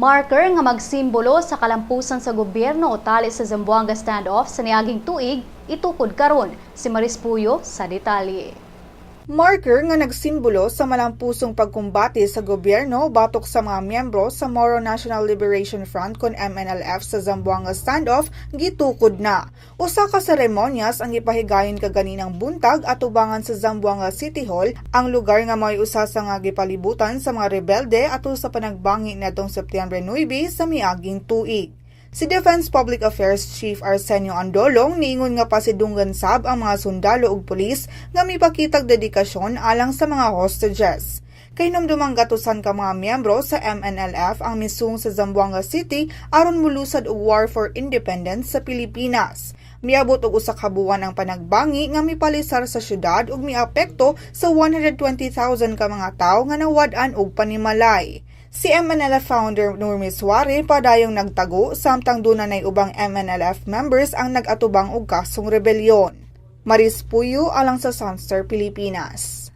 Marker nga magsimbolo sa kalampusan sa gobyerno o tali sa Zamboanga standoff sa niaging tuig, itukod karon. Si Maris Puyo sa detalye. Marker nga nagsimbolo sa malampusong pagkumbati sa gobyerno batok sa mga miyembro sa Moro National Liberation Front kon MNLF sa Zamboanga standoff gitukod na. Usa ka seremonyas ang gipahigayon kaganinang buntag at ubangan sa Zamboanga City Hall, ang lugar nga may usa sa nga gipalibutan sa mga rebelde atul sa panagbangi natong Septyembre 9 sa miaging tuig. Si Defense Public Affairs Chief Arsenio Andolong niingon nga pasidunggan sab ang mga sundalo ug pulis nga mipakitag dedikasyon alang sa mga hostages. Kay numdumang gatusan ka mga miyembro sa MNLF ang misung sa Zamboanga City aron mulusad og War for Independence sa Pilipinas. Miabot og usa ka buwan ang panagbangi nga mipalisar sa syudad ug miapekto sa 120,000 ka mga tawo nga nawad-an og panimalay. Si MNLF founder Nurmi Suare padayong nagtago samtang dunay ubang MNLF members ang nag-atubang og kasong rebelyon. Maris Puyo alang sa Sunstar Pilipinas.